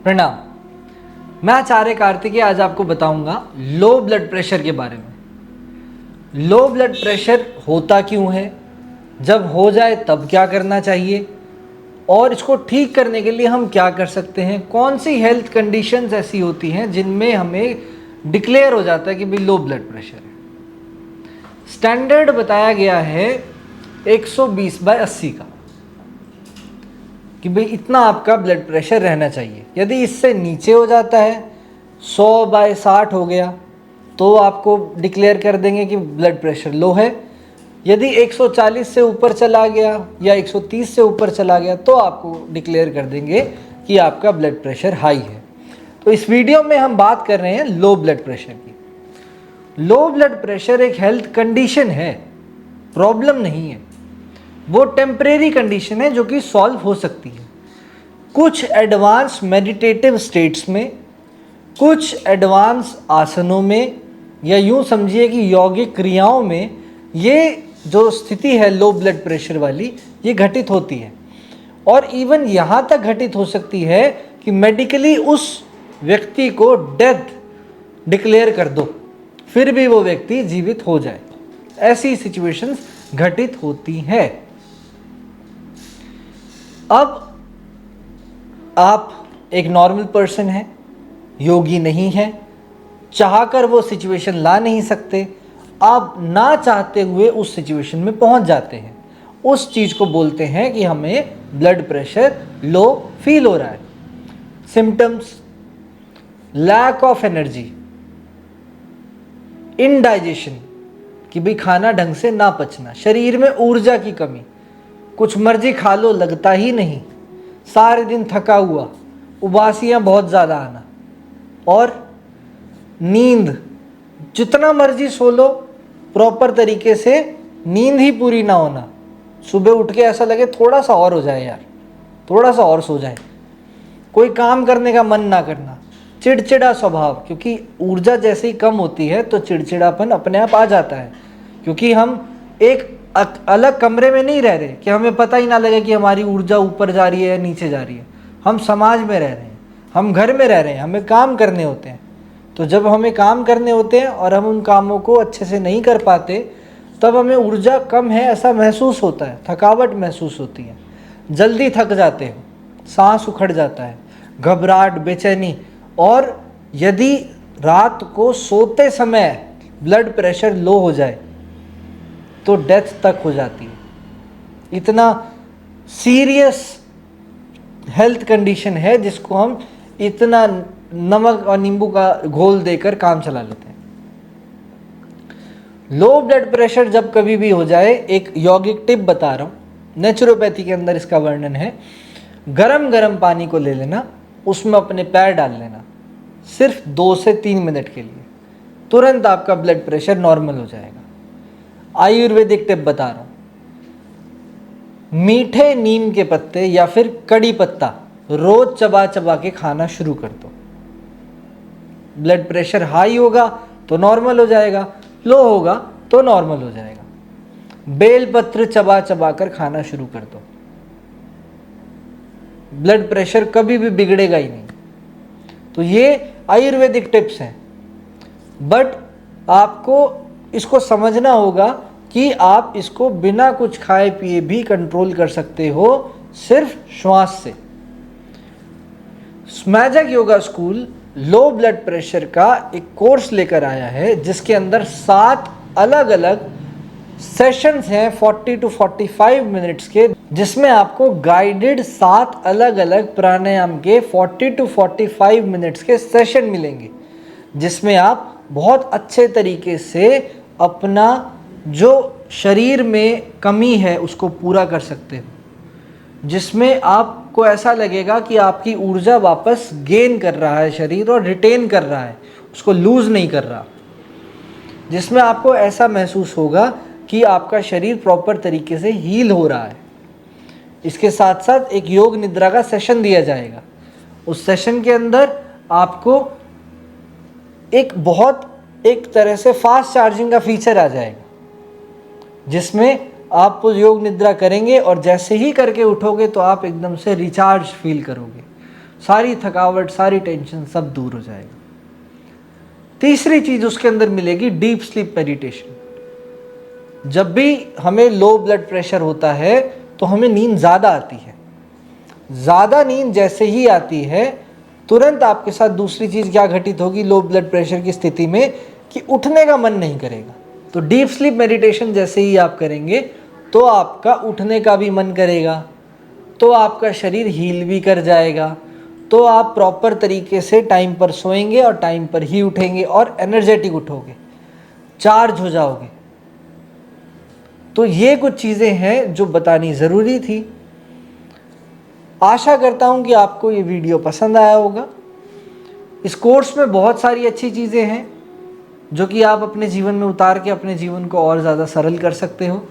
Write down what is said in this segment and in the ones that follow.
प्रणाम। मैं आचार्य कार्तिकेय आज आपको बताऊंगा लो ब्लड प्रेशर के बारे में। लो ब्लड प्रेशर होता क्यों है, जब हो जाए तब क्या करना चाहिए और इसको ठीक करने के लिए हम क्या कर सकते हैं। कौन सी हेल्थ कंडीशंस ऐसी होती हैं जिनमें हमें डिक्लेयर हो जाता है कि भाई लो ब्लड प्रेशर है। स्टैंडर्ड बताया गया है 120/80 का, कि भाई इतना आपका ब्लड प्रेशर रहना चाहिए। यदि इससे नीचे हो जाता है, 100/60 हो गया, तो आपको डिक्लेयर कर देंगे कि ब्लड प्रेशर लो है। यदि 140 से ऊपर चला गया या 130 से ऊपर चला गया तो आपको डिक्लेयर कर देंगे कि आपका ब्लड प्रेशर हाई है। तो इस वीडियो में हम बात कर रहे हैं लो ब्लड प्रेशर की। लो ब्लड प्रेशर एक हेल्थ कंडीशन है, प्रॉब्लम नहीं है। वो टेम्परेरी कंडीशन है जो कि सॉल्व हो सकती है। कुछ एडवांस मेडिटेटिव स्टेट्स में, कुछ एडवांस आसनों में, या यूं समझिए कि यौगिक क्रियाओं में ये जो स्थिति है लो ब्लड प्रेशर वाली, ये घटित होती है। और इवन यहाँ तक घटित हो सकती है कि मेडिकली उस व्यक्ति को डेथ डिक्लेयर कर दो, फिर भी वो व्यक्ति जीवित हो जाए। ऐसी सिचुएशंस घटित होती है। अब आप एक नॉर्मल पर्सन हैं, योगी नहीं हैं, चाहकर वो सिचुएशन ला नहीं सकते, आप ना चाहते हुए उस सिचुएशन में पहुंच जाते हैं। उस चीज़ को बोलते हैं कि हमें ब्लड प्रेशर लो फील हो रहा है। Symptoms: lack of energy, indigestion, कि भाई खाना ढंग से ना पचना, शरीर में ऊर्जा की कमी, कुछ मर्जी खा लो लगता ही नहीं, सारे दिन थका हुआ, उबासियाँ बहुत ज़्यादा आना, और नींद, जितना मर्जी सो लो प्रॉपर तरीके से नींद ही पूरी ना होना। सुबह उठ के ऐसा लगे थोड़ा सा और हो जाए यार, थोड़ा सा और सो जाए। कोई काम करने का मन ना करना, चिड़चिड़ा स्वभाव, क्योंकि ऊर्जा जैसे ही कम होती है तो चिड़चिड़ापन अपने आप आ जाता है। क्योंकि हम एक अलग कमरे में नहीं रह रहे कि हमें पता ही ना लगे कि हमारी ऊर्जा ऊपर जा रही है या नीचे जा रही है। हम समाज में रह रहे हैं, हम घर में रह रहे हैं, हमें काम करने होते हैं। तो जब हमें काम करने होते हैं और हम उन कामों को अच्छे से नहीं कर पाते, तब हमें ऊर्जा कम है ऐसा महसूस होता है, थकावट महसूस होती है, जल्दी थक जाते हो, सांस उखड़ जाता है, घबराहट, बेचैनी। और यदि रात को सोते समय ब्लड प्रेशर लो हो जाए तो डेथ तक हो जाती है। इतना सीरियस हेल्थ कंडीशन है जिसको हम इतना नमक और नींबू का घोल देकर काम चला लेते हैं। लो ब्लड प्रेशर जब कभी भी हो जाए, एक यौगिक टिप बता रहा हूँ, नेचुरोपैथी के अंदर इसका वर्णन है। गरम गरम पानी को ले लेना, उसमें अपने पैर डाल लेना, सिर्फ 2 से 3 मिनट के लिए, तुरंत आपका ब्लड प्रेशर नॉर्मल हो जाएगा। आयुर्वेदिक टिप बता रहा हूँ, मीठे नीम के पत्ते या फिर कड़ी पत्ता रोज चबा चबा के खाना शुरू कर दो। ब्लड प्रेशर हाई होगा तो नॉर्मल हो जाएगा, लो होगा तो नॉर्मल हो जाएगा। बेल पत्र चबा चबा कर खाना शुरू कर दो, ब्लड प्रेशर कभी भी बिगड़ेगा ही नहीं। तो ये आयुर्वेदिक टिप्स हैं, बट आपको इसको समझना होगा कि आप इसको बिना कुछ खाए पिए भी कंट्रोल कर सकते हो, सिर्फ श्वास से। Magic yoga school low blood pressure का एक कोर्स लेकर आया है जिसके अंदर 7 अलग अलग सेशंस हैं 40 to 45 मिनट्स के, जिसमें आपको गाइडेड 7 अलग अलग प्राणायाम के 40 to 45 मिनट्स के सेशन मिलेंगे, जिसमें आप बहुत अच्छे तरीके से अपना जो शरीर में कमी है उसको पूरा कर सकते हो, जिसमें आपको ऐसा लगेगा कि आपकी ऊर्जा वापस गेन कर रहा है शरीर और रिटेन कर रहा है, उसको लूज़ नहीं कर रहा। जिसमें आपको ऐसा महसूस होगा कि आपका शरीर प्रॉपर तरीके से हील हो रहा है। इसके साथ साथ एक योग निद्रा का सेशन दिया जाएगा। उस सेशन के अंदर आपको एक तरह से फास्ट चार्जिंग का फीचर आ जाएगा, जिसमें आप योग निद्रा करेंगे और जैसे ही करके उठोगे तो आप एकदम से रिचार्ज फील करोगे। सारी थकावट, सारी टेंशन सब दूर हो जाएगा। तीसरी चीज उसके अंदर मिलेगी डीप स्लीप मेडिटेशन। जब भी हमें लो ब्लड प्रेशर होता है तो हमें नींद ज़्यादा आती है। ज़्यादा नींद जैसे ही आती है तुरंत आपके साथ दूसरी चीज़ क्या घटित होगी लो ब्लड प्रेशर की स्थिति में, कि उठने का मन नहीं करेगा। तो डीप स्लीप मेडिटेशन जैसे ही आप करेंगे तो आपका उठने का भी मन करेगा, तो आपका शरीर हील भी कर जाएगा, तो आप प्रॉपर तरीके से टाइम पर सोएंगे और टाइम पर ही उठेंगे और एनर्जेटिक उठोगे, चार्ज हो जाओगे। तो ये कुछ चीज़ें हैं जो बतानी ज़रूरी थी। आशा करता हूँ कि आपको ये वीडियो पसंद आया होगा। इस कोर्स में बहुत सारी अच्छी चीज़ें हैं जो कि आप अपने जीवन में उतार के अपने जीवन को और ज़्यादा सरल कर सकते हो।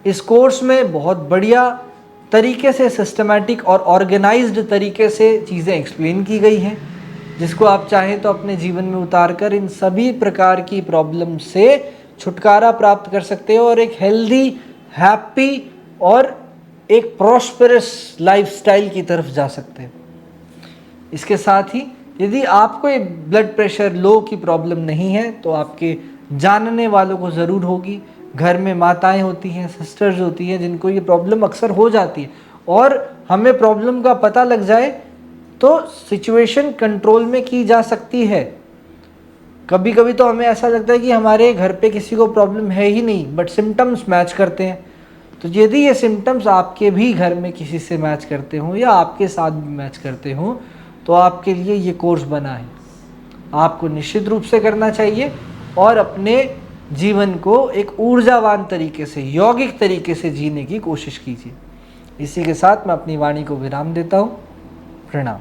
इस कोर्स में बहुत बढ़िया तरीके से सिस्टमैटिक और ऑर्गेनाइज्ड तरीके से चीज़ें एक्सप्लेन की गई हैं, जिसको आप चाहें तो अपने जीवन में उतार कर इन सभी प्रकार की प्रॉब्लम से छुटकारा प्राप्त कर सकते हो और एक हेल्दी, हैप्पी और एक प्रॉस्पेरस लाइफस्टाइल की तरफ जा सकते हो। इसके साथ ही यदि आपको ये ब्लड प्रेशर लो की प्रॉब्लम नहीं है तो आपके जानने वालों को ज़रूर होगी। घर में माताएं होती हैं, सिस्टर्स होती हैं जिनको ये प्रॉब्लम अक्सर हो जाती है, और हमें प्रॉब्लम का पता लग जाए तो सिचुएशन कंट्रोल में की जा सकती है। कभी कभी तो हमें ऐसा लगता है कि हमारे घर पे किसी को प्रॉब्लम है ही नहीं, बट सिम्टम्स मैच करते हैं। तो यदि ये सिम्टम्स आपके भी घर में किसी से मैच करते हों या आपके साथ भी मैच करते हों तो आपके लिए ये कोर्स बना है। आपको निश्चित रूप से करना चाहिए और अपने जीवन को एक ऊर्जावान तरीके से, यौगिक तरीके से जीने की कोशिश कीजिए। इसी के साथ मैं अपनी वाणी को विराम देता हूँ। प्रणाम।